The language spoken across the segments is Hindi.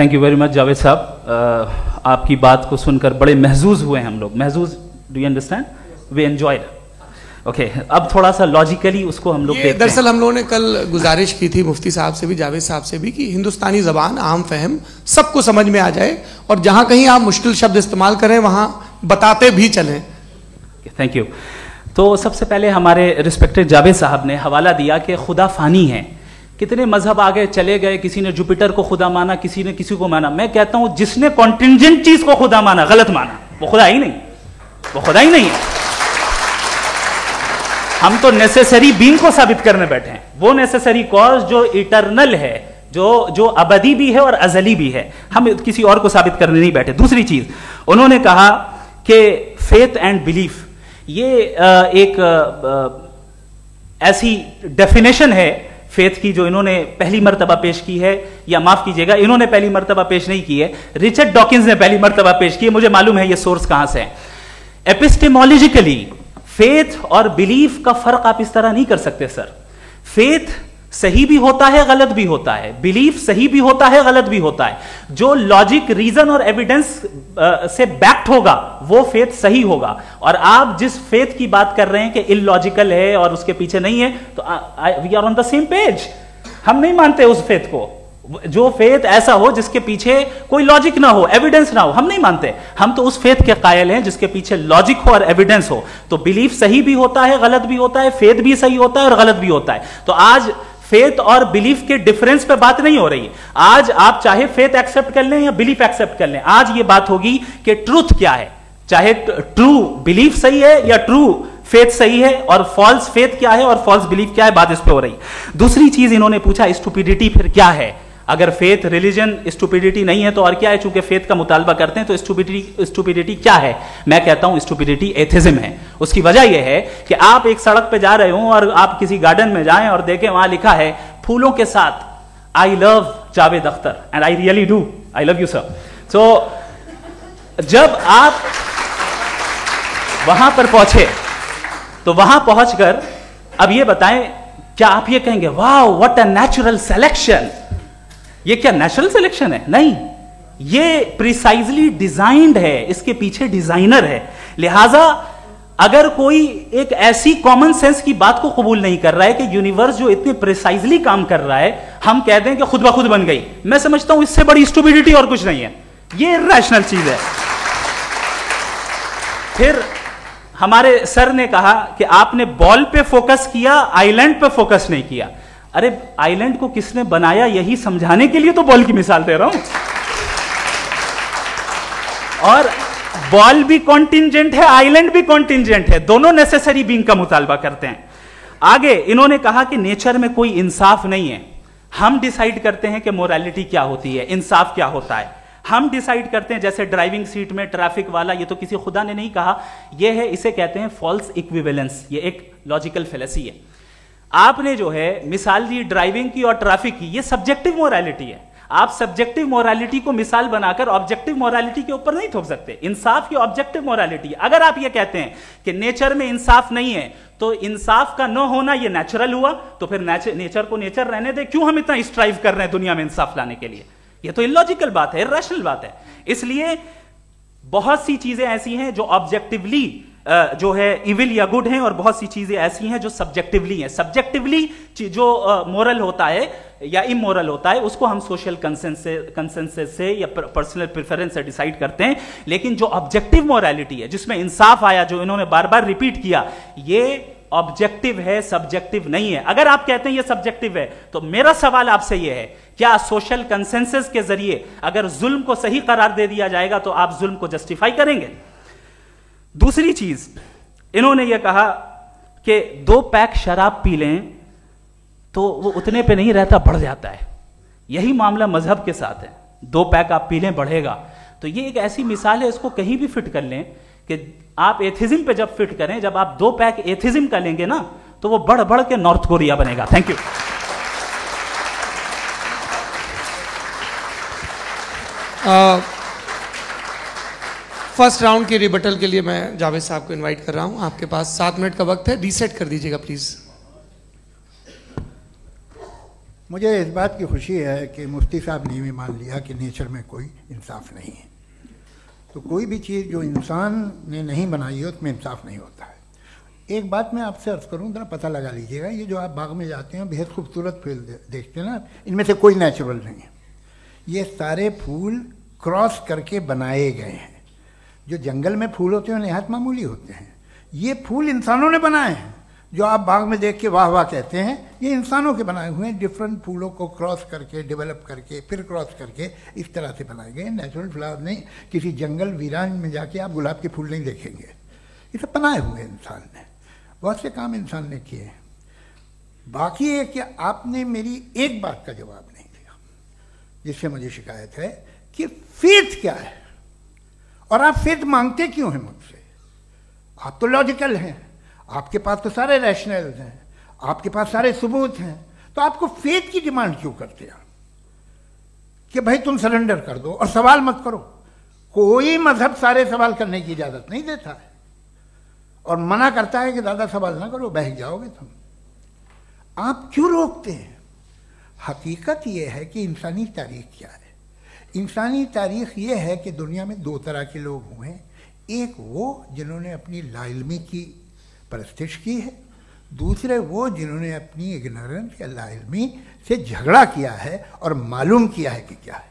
Thank you very much Javed साहब, आपकी बात को सुनकर बड़े महजूज हुए हम लोग। महजूज, do you understand? We enjoyed. Okay, अब थोड़ा सा लॉजिकली उसको हम लोग देखते हैं। दरअसल हम लोगों ने कल गुजारिश की थी मुफ्ती साहब से भी, जावेद साहब से भी, कि हिंदुस्तानी ज़बान आम फहम सबको समझ में आ जाए और जहाँ कहीं आप मुश्किल शब्द इस्तेमाल करें वहाँ बताते भी चलें। Thank you. तो सबसे पहले हमारे रिस्पेक्टेड जावेद साहब ने हवाला दिया कि खुदा फ़ानी है। कितने मजहब आगे चले गए, किसी ने जुपिटर को खुदा माना, किसी ने किसी को माना। मैं कहता हूं जिसने कॉन्टिंजेंट चीज को खुदा माना, गलत माना, वो खुदा ही नहीं, वो खुदा ही नहीं है। हम तो नेसेसरी बीइंग को साबित करने बैठे हैं, वो नेसेसरी कॉज जो इटरनल है, जो अबदी भी है और अजली भी है। हम किसी और को साबित करने नहीं बैठे। दूसरी चीज उन्होंने कहा कि फेथ एंड बिलीफ, ये एक ऐसी डेफिनेशन है फेथ की जो इन्होंने पहली मर्तबा पेश की है, या माफ कीजिएगा इन्होंने पहली मर्तबा पेश नहीं की है, रिचर्ड डॉकिंस ने पहली मर्तबा पेश की है। मुझे मालूम है ये सोर्स कहां से है। एपिस्टेमोलॉजिकली फेथ और बिलीफ का फर्क आप इस तरह नहीं कर सकते सर। फेथ सही भी होता है, गलत भी होता है। बिलीफ सही भी होता है, गलत भी होता है। जो लॉजिक, रीजन और एविडेंस से बैक्ड होगा वो फेथ सही होगा। और आप जिस फेथ की बात कर रहे हैं कि इलॉजिकल है और उसके पीछे नहीं है, तो we are on the same page. हम नहीं मानते उस फेथ को, जो फेथ ऐसा हो जिसके पीछे कोई लॉजिक ना हो, एविडेंस ना हो, हम नहीं मानते। हम तो उस फेथ के कायल हैं जिसके पीछे लॉजिक हो और एविडेंस हो। तो बिलीफ सही भी होता है, गलत भी होता है, फेथ भी सही होता है और गलत भी होता है। तो आज फेथ और बिलीफ के डिफरेंस पे बात नहीं हो रही। आज आप चाहे फेथ एक्सेप्ट कर लें या बिलीफ एक्सेप्ट कर लें, आज ये बात होगी कि ट्रूथ क्या है। चाहे ट्रू बिलीफ सही है या ट्रू फेथ सही है, और फॉल्स फेथ क्या है और फॉल्स बिलीफ क्या है, बात इस पे हो रही। दूसरी चीज इन्होंने पूछा, स्टुपिडिटी फिर क्या है? अगर फेथ, रिलीजन स्टुपिडिटी नहीं है तो और क्या है? चूंकि फेथ का मुतालबा करते हैं तो स्टुपिडिटी क्या है? मैं कहता हूं स्टुपिडिटी एथिज्म है। उसकी वजह यह है कि आप एक सड़क पे जा रहे हो और आप किसी गार्डन में जाएं और देखें वहां लिखा है फूलों के साथ, I love Javed Akhtar and I really do, I love you sir. So जब आप वहां पर पहुंचे तो वहां पहुंचकर अब ये बताएं, क्या आप ये कहेंगे वाह व्हाट अ नेचुरल सिलेक्शन? ये क्या नेचुरल सिलेक्शन है? नहीं, ये प्रिसाइजली डिजाइंड है, इसके पीछे डिजाइनर है। लिहाजा अगर कोई एक ऐसी कॉमन सेंस की बात को कबूल नहीं कर रहा है कि यूनिवर्स जो इतने प्रिसाइजली काम कर रहा है, हम कह दें कि खुद ब खुद बन गई, मैं समझता हूं इससे बड़ी स्टुपिडिटी और कुछ नहीं है। ये इर्रेशनल चीज है। फिर हमारे सर ने कहा कि आपने बॉल पे फोकस किया, आइलैंड पे फोकस नहीं किया। अरे आइलैंड को किसने बनाया यही समझाने के लिए तो बॉल की मिसाल दे रहा हूं। और बॉल भी कॉन्टिंजेंट है, आइलैंड भी कॉन्टिंजेंट है, दोनों नेसेसरी बीइंग का मुतालबा करते हैं। आगे इन्होंने कहा कि नेचर में कोई इंसाफ नहीं है। हम डिसाइड करते हैं कि मोरालिटी क्या होती है, इंसाफ क्या होता है। हम डिसाइड करते हैं, जैसे ड्राइविंग सीट में ट्रैफिक वाला, ये तो किसी खुदा ने नहीं कहा, ये है, इसे कहते हैं फॉल्स इक्विवेलेंस। ये एक लॉजिकल फेलेसी है। आपने जो है मिसाल दी ड्राइविंग की और ट्रैफिक की, ये सब्जेक्टिव मोरालिटी है। आप सब्जेक्टिव मोरालिटी को मिसाल बनाकर ऑब्जेक्टिव मोरालिटी के ऊपर नहीं थोप सकते। इंसाफ की ऑब्जेक्टिव मोरालिटी है। अगर आप ये कहते हैं कि नेचर में इंसाफ नहीं है, तो इंसाफ का न होना ये नेचुरल हुआ, तो फिर नेचर को नेचर रहने दे। क्यों हम इतना स्ट्राइव कर रहे हैं दुनिया में इंसाफ लाने के लिए? ये तो इलॉजिकल बात है, इर्रेशनल बात है। इसलिए बहुत सी चीजें ऐसी हैं जो ऑब्जेक्टिवली जो है इविल या गुड हैं, और बहुत सी चीजें ऐसी हैं जो सब्जेक्टिवली हैं। सब्जेक्टिवली जो मोरल होता है या इमोरल होता है, उसको हम सोशल कंसेंसस से या पर्सनल प्रेफरेंस से डिसाइड करते हैं। लेकिन जो ऑब्जेक्टिव मोरालिटी है, जिसमें इंसाफ आया, जो इन्होंने बार बार रिपीट किया, ये ऑब्जेक्टिव है, सब्जेक्टिव नहीं है। अगर आप कहते हैं ये सब्जेक्टिव है, तो मेरा सवाल आपसे ये है, क्या सोशल कंसेंसस के जरिए अगर जुल्म को सही करार दे दिया जाएगा तो आप जुल्म को जस्टिफाई करेंगे? दूसरी चीज इन्होंने यह कहा कि 2 पैक शराब पी लें तो वो उतने पे नहीं रहता, बढ़ जाता है। यही मामला मजहब के साथ है। 2 पैक आप पी लें, बढ़ेगा। तो ये एक ऐसी मिसाल है, इसको कहीं भी फिट कर लें कि आप एथिज्म पे जब फिट करें, जब आप 2 पैक एथिज्म का लेंगे ना, तो वो बढ़ बढ़ के नॉर्थ कोरिया बनेगा। Thank you. फर्स्ट राउंड के रिबटल के लिए मैं जावेद साहब को इनवाइट कर रहा हूं। आपके पास 7 मिनट का वक्त है, रीसेट कर दीजिएगा प्लीज। मुझे इस बात की खुशी है कि मुफ्ती साहब ने भी मान लिया कि नेचर में कोई इंसाफ नहीं है। तो कोई भी चीज़ जो इंसान ने नहीं बनाई है उसमें इंसाफ नहीं होता है। एक बात मैं आपसे अर्ज़ करूँ, ज़रा पता लगा लीजिएगा, ये जो आप बाग में जाते हैं बेहद खूबसूरत फूल देखते हैं ना, इनमें से कोई नेचुरल नहीं है। ये सारे फूल क्रॉस करके बनाए गए हैं। जो जंगल में फूल होते हैं नहायत मामूली होते हैं, ये फूल इंसानों ने बनाए हैं। जो आप बाग में देख के वाह वाह कहते हैं, ये इंसानों के बनाए हुए हैं। डिफरेंट फूलों को क्रॉस करके, डेवलप करके, फिर क्रॉस करके इस तरह से बनाए गए। नेचुरल फ्लावर नहीं। किसी जंगल वीरान में जाके आप गुलाब के फूल नहीं देखेंगे। ये सब बनाए हुए इंसान ने, बहुत से काम इंसान ने किए हैं। बाकी है कि आपने मेरी एक बात का जवाब नहीं दिया, जिससे मुझे शिकायत है कि फेथ क्या है और आप फेथ मांगते क्यों हैं मुझसे? आप तो लॉजिकल हैं, आपके पास तो सारे रैशनल्स हैं, आपके पास सारे सबूत हैं, तो आपको फेथ की डिमांड क्यों करते हैं कि भाई तुम सरेंडर कर दो और सवाल मत करो? कोई मजहब सारे सवाल करने की इजाजत नहीं देता है और मना करता है कि दादा सवाल ना करो, बह जाओगे तुम। आप क्यों रोकते हैं? हकीकत यह है कि इंसानी तारीख क्या है। इंसानी तारीख यह है कि दुनिया में दो तरह के लोग हुए हैं। एक वो जिन्होंने अपनी लाइल्मी की परस्तिश की है, दूसरे वो जिन्होंने अपनी इग्नोरेंस या लाइल्मी से झगड़ा किया है और मालूम किया है कि क्या है।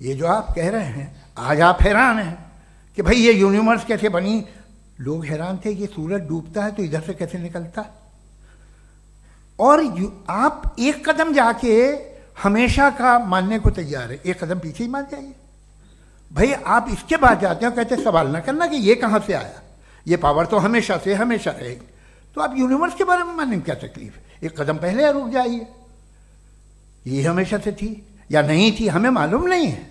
ये जो आप कह रहे हैं, आज आप हैरान हैं कि भाई ये यूनिवर्स कैसे बनी। लोग हैरान थे कि सूरज डूबता है तो इधर से कैसे निकलता है। और आप एक कदम जाके हमेशा का मानने को तैयार है, एक कदम पीछे ही मान जाइए। भाई आप इसके बाद जाते हो, कहते सवाल ना करना कि ये कहाँ से आया, ये पावर तो हमेशा से हमेशा रहेगी। तो आप यूनिवर्स के बारे में मानने में क्या तकलीफ है? एक कदम पहले रुक जाइए। ये हमेशा से थी या नहीं थी, हमें मालूम नहीं है।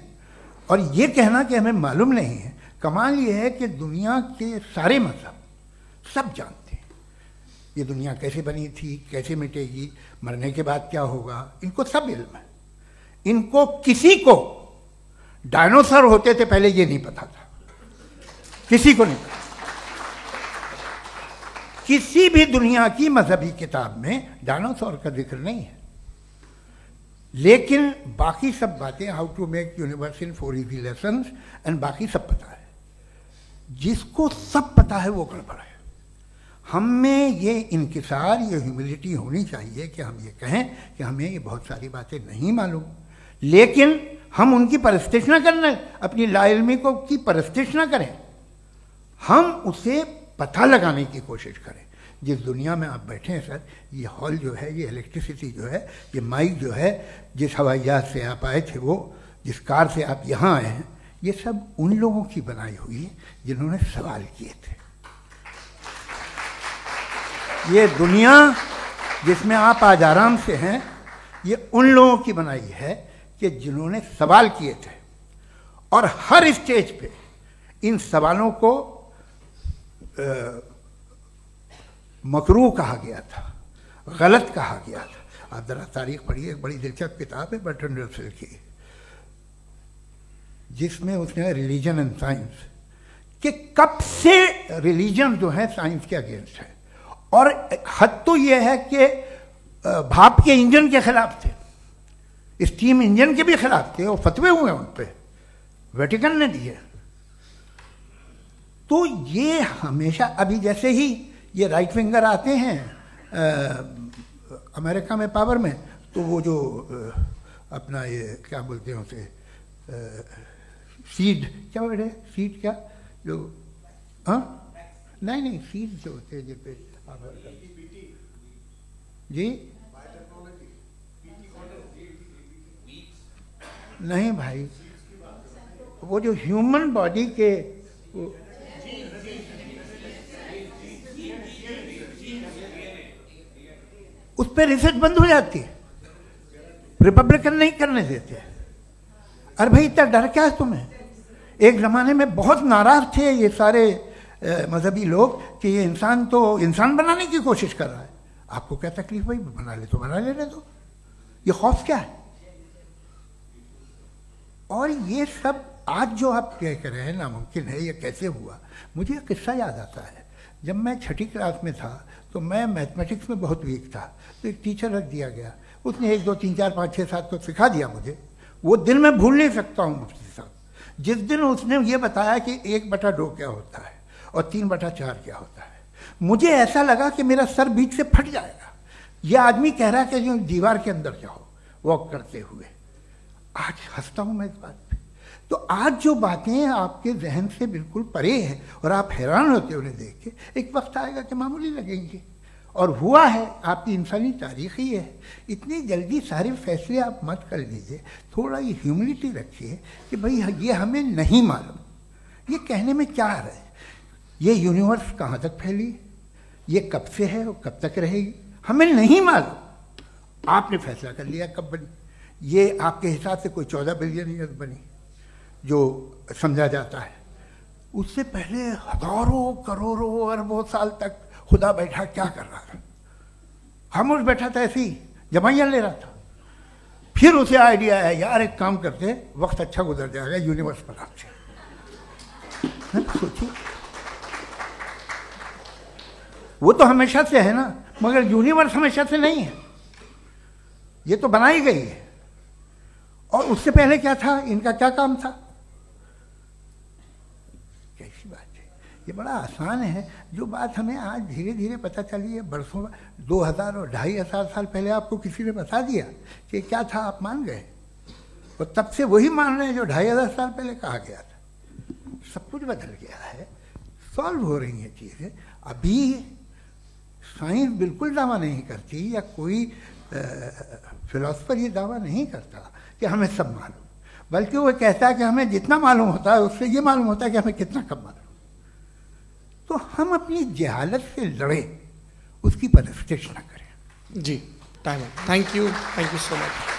और ये कहना कि हमें मालूम नहीं है, कमाल ये है कि दुनिया के सारे मजहब सब जानते हैं ये दुनिया कैसे बनी थी, कैसे मिटेगी, मरने के बाद क्या होगा, इनको सब इल्म है। इनको किसी को डायनासोर होते थे पहले ये नहीं पता था, किसी को नहीं पता। किसी भी दुनिया की मजहबी किताब में डायनासोर का जिक्र नहीं है। लेकिन बाकी सब बातें, how to make universe in 4 easy lessons and बाकी सब पता है। जिसको सब पता है वो गड़बड़ है। हम में ये इंकिसार, ये ह्यूमिलिटी होनी चाहिए कि हम ये कहें कि हमें ये बहुत सारी बातें नहीं मालूम, लेकिन हम उनकी परस्तिश ना करना, अपनी लाइल्मी को की परस्तिश ना करें, हम उसे पता लगाने की कोशिश करें। जिस दुनिया में आप बैठे हैं सर, ये हॉल जो है, ये इलेक्ट्रिसिटी जो है, ये माइक जो है, जिस हवाई जहाज से आप आए थे, वो जिस कार से आप यहाँ आए हैं, ये सब उन लोगों की बनाई हुई है जिन्होंने सवाल किए थे। ये दुनिया जिसमें आप आज आराम से हैं, ये उन लोगों की बनाई है कि जिन्होंने सवाल किए थे। और हर स्टेज पे इन सवालों को मकरूह कहा गया था, गलत कहा गया था। आप जरा तारीख पढ़िए, एक बड़ी दिलचस्प किताब है बर्ट्रैंड रसेल की, जिसमें उसने रिलीजन एंड साइंस कि कब से रिलीजन जो है साइंस के अगेंस्ट है। और हद तो यह है कि भाप के इंजन के खिलाफ थे, स्टीम इंजन के भी खिलाफ थे, और फतवे हुए उन पर, वेटिकन ने दिए। तो ये हमेशा, अभी जैसे ही ये राइट विंगर आते हैं अमेरिका में पावर में, तो वो जो अपना ये क्या बोलते हैं उसे, सीड क्या बोलते हैं, सीड क्या जो, हाँ नहीं सीड जो होते हैं जिन पे जी नहीं भाई, वो जो ह्यूमन बॉडी के उस पर रिसर्च बंद हो जाती है, रिपब्लिकन नहीं करने देते। अरे भाई इतना डर क्या है तुम्हें? एक ज़माने में बहुत नाराज थे ये सारे मजहबी लोग कि ये इंसान तो इंसान बनाने की कोशिश कर रहा है। आपको क्या तकलीफ भाई, बना ले तो बना लेने दो, ये खौफ क्या है? और ये सब आज जो आप कह कर रहे हैं नामुमकिन है, ये कैसे हुआ? मुझे एक किस्सा याद आता है। जब मैं 6ठी क्लास में था तो मैं मैथमेटिक्स में बहुत वीक था, तो एक टीचर रख दिया गया। उसने 1 2 3 4 5 6 7 तो सिखा दिया मुझे। वो दिन मैं भूल नहीं सकता हूँ मुफ्ती साहब, जिस दिन उसने ये बताया कि 1/2 क्या होता है और 3/4 क्या होता है, मुझे ऐसा लगा कि मेरा सर बीच से फट जाएगा। ये आदमी कह रहा है कि जो दीवार के अंदर जाओ वॉक करते हुए। आज हंसता हूँ मैं इस बात पे। तो आज जो बातें आपके जहन से बिल्कुल परे हैं और आप हैरान होते उन्हें देख के, एक वक्त आएगा कि मामूली लगेंगे। और हुआ है, आपकी इंसानी तारीख ही है। इतनी जल्दी सारे फैसले आप मत कर लीजिए, थोड़ा ये ह्यूमिलिटी रखिए कि भाई ये हमें नहीं मालूम। ये कहने में क्या है, ये यूनिवर्स कहाँ तक फैली, ये कब से है और कब तक रहेगी, हमें नहीं मालूम। आपने फैसला कर लिया कब बनी, ये आपके हिसाब से कोई 14 बिलियन ईयर बनी जो समझा जाता है। उससे पहले हजारों करोड़ों अरबों साल तक खुदा बैठा क्या कर रहा था? खामोश बैठा था, ऐसे ही जमाइयाँ ले रहा था। फिर उसे आइडिया आया, यार एक काम करते, वक्त अच्छा गुजर जाएगा, यूनिवर्स बनाते। सोचिए, वो तो हमेशा से है ना, मगर यूनिवर्स हमेशा से नहीं है, ये तो बनाई गई है। और उससे पहले क्या था, इनका क्या काम था? कैसी बात है, ये बड़ा आसान है। जो बात हमें आज धीरे धीरे पता चली है, बरसों 2000 और 2500 साल पहले आपको किसी ने बता दिया कि क्या था, आप मान गए, और तब से वही मान रहे हैं जो 2500 साल पहले कहा गया था। सब कुछ बदल गया है, सॉल्व हो रही हैं चीज़ें। अभी साइंस बिल्कुल दावा नहीं करती, या कोई फिलोसफर ये दावा नहीं करता कि हमें सब मालूम, बल्कि वो कहता है कि हमें जितना मालूम होता है उससे ये मालूम होता है कि हमें कितना कम मालूम। तो हम अपनी जहालत से लड़ें, उसकी परस्तिश न करें। जी, time. Thank you so much.